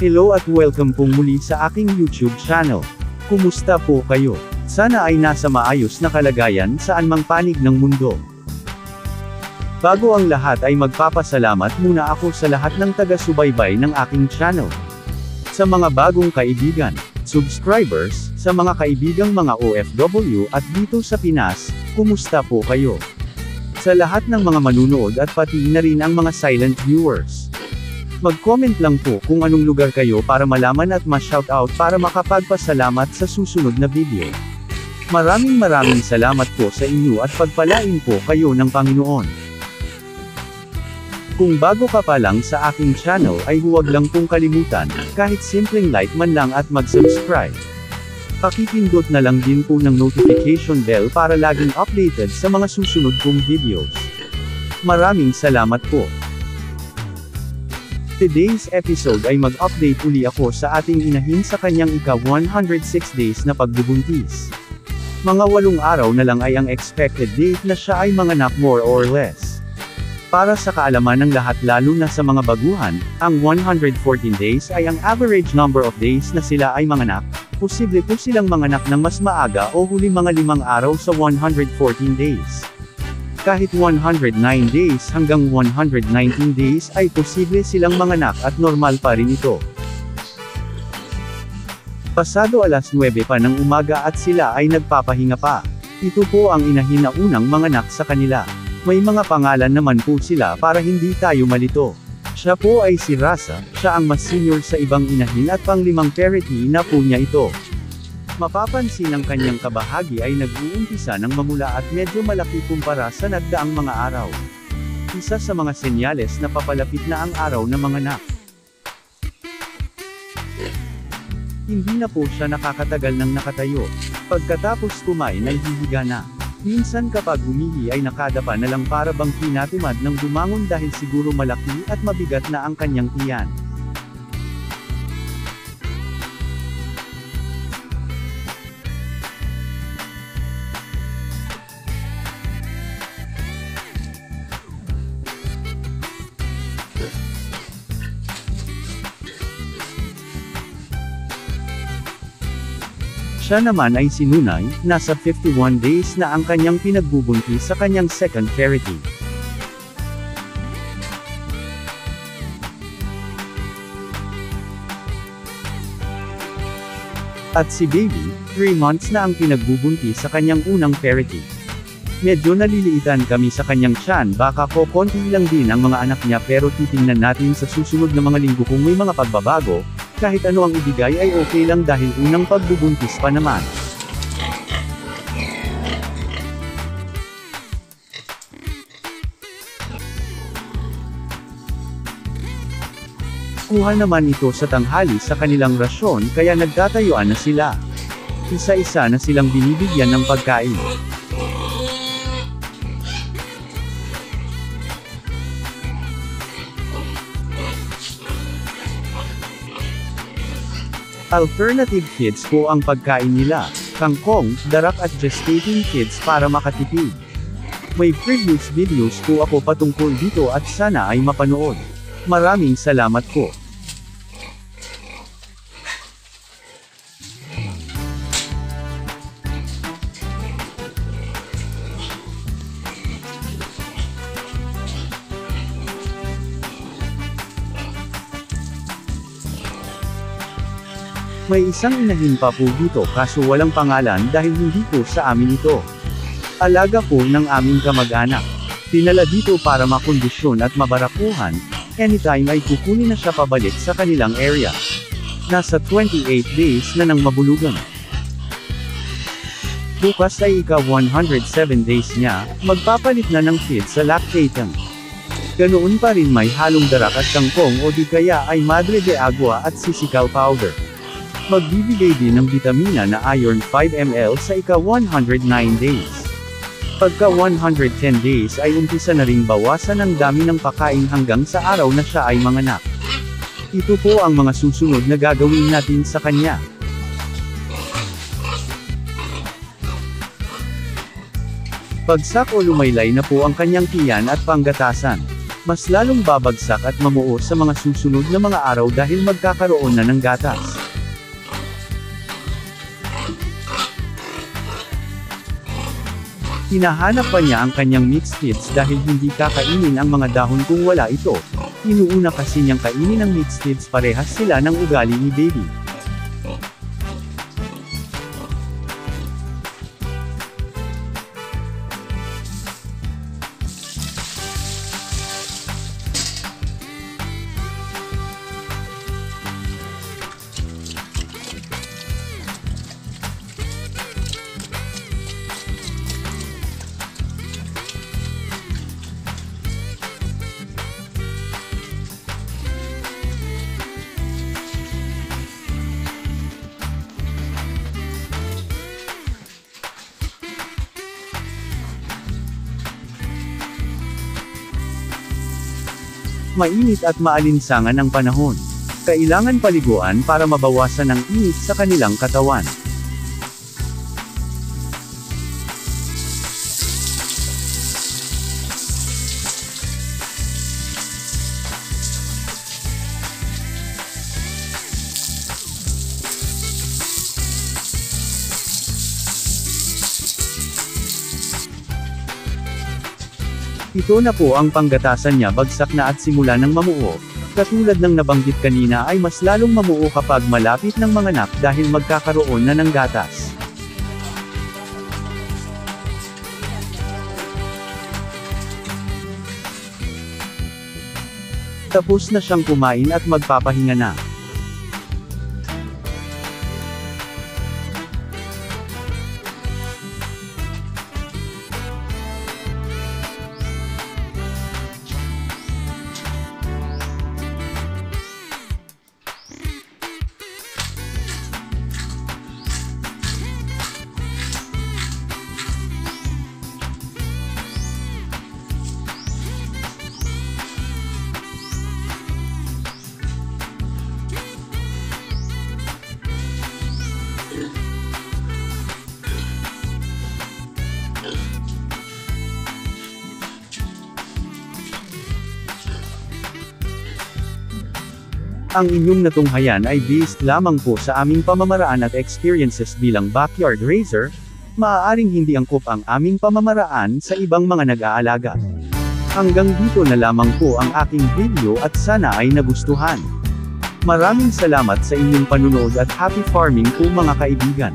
Hello at welcome pong muli sa aking YouTube channel. Kumusta po kayo? Sana ay nasa maayos na kalagayan saan mang panig ng mundo. Bago ang lahat ay magpapasalamat muna ako sa lahat ng taga-subaybay ng aking channel. Sa mga bagong kaibigan, subscribers, sa mga kaibigang mga OFW at dito sa Pinas, kumusta po kayo? Sa lahat ng mga manunood at pati na rin ang mga silent viewers. Mag-comment lang po kung anong lugar kayo para malaman at ma-shoutout para makapagpasalamat sa susunod na video. Maraming salamat po sa inyo at pagpalain po kayo ng Panginoon. Kung bago ka pa lang sa aking channel ay huwag lang pong kalimutan, kahit simpleng like man lang at mag-subscribe. Pakipindot na lang din po ng notification bell para laging updated sa mga susunod kong videos. Maraming salamat po. Today's episode ay mag-update uli ako sa ating inahin sa kanyang ika-106 days na pagbubuntis. Mga 8 araw na lang ay ang expected date na siya ay manganak more or less. Para sa kaalaman ng lahat lalo na sa mga baguhan, ang 114 days ay ang average number of days na sila ay manganak. Posible po silang manganak ng mas maaga o huli mga 5 araw sa 114 days. Kahit 109 days hanggang 119 days ay posible silang manganak at normal pa rin ito. Pasado alas 9 pa ng umaga at sila ay nagpapahinga pa. Ito po ang inahin na unang manganak sa kanila. May mga pangalan naman po sila para hindi tayo malito. Siya po ay si Rasa, siya ang mas senior sa ibang inahin at pang-5 parity na po niya ito. Mapapansin ang kanyang kabahagi ay nag-uumpisa ng mamula at medyo malaki kumpara sa nagdaang mga araw. Isa sa mga senyales na papalapit na ang araw na manganak. Hindi na po siya nakakatagal ng nakatayo. Pagkatapos kumain ay hihiga na. Minsan kapag humihi ay nakadapa na lang para bang tinatimad ng bumangon dahil siguro malaki at mabigat na ang kanyang tiyan. Siya naman ay si Nunay, nasa 51 days na ang kanyang pinagbubuntis sa kanyang second parity. At si Baby, 3 months na ang pinagbubuntis sa kanyang unang parity. Medyo naliliitan kami sa kanyang tiyan baka ko konti lang din ang mga anak niya pero titingnan natin sa susunod na mga linggo kung may mga pagbabago. Kahit ano ang ibigay ay okay lang dahil unang pagbubuntis pa naman. Kuha naman ito sa tanghali sa kanilang rasyon kaya nagtatayuan na sila. Isa-isa na silang binibigyan ng pagkain. Alternative feeds po ang pagkain nila, kangkong, darak at gestating feeds para makatipid. May previous videos po ako patungkol dito at sana ay mapanood. Maraming salamat po. May isang inahin pa po dito kaso walang pangalan dahil hindi po sa amin ito. Alaga po ng aming kamag-anak. Tinala dito para makondisyon at mabarakuhan, anytime ay kukunin na siya pabalik sa kanilang area. Nasa 28 days na nang mabulugan. Bukas ay ika-107 days niya, magpapalit na ng feed sa lactating. Ganoon pa rin may halong darak at kangkong o di kaya ay madre de agua at sisikaw powder. Magbibigay din ng bitamina na iron 5 ml sa ika-109 days. Pagka 110 days ay umpisa na ring bawasan ang dami ng pakain hanggang sa araw na siya ay manganak. Ito po ang mga susunod na gagawin natin sa kanya. Bagsak o lumaylay na po ang kanyang tiyan at panggatasan. mas lalong babagsak at mamuo sa mga susunod na mga araw dahil magkakaroon na ng gatas. Hinahanap pa niya ang kanyang mixed feeds dahil hindi kakainin ang mga dahon kung wala ito. Inuuna kasi niyang kainin ang mixed feeds, parehas sila ng ugali ni baby. Mainit at maalinsangan ang panahon. Kailangan paliguan para mabawasan ang init sa kanilang katawan. Ito na po ang panggatasan niya, bagsak na at simula ng mamuo. Katulad ng nabanggit kanina ay mas lalong mamuo kapag malapit ng manganak dahil magkakaroon na ng gatas. Tapos na siyang kumain at magpapahinga na. Ang inyong natunghayan ay based lamang po sa aming pamamaraan at experiences bilang backyard raiser, maaaring hindi angkop ang aming pamamaraan sa ibang mga nag-aalaga. Hanggang dito na lamang po ang aking video at sana ay nagustuhan. Maraming salamat sa inyong panunood at happy farming po mga kaibigan.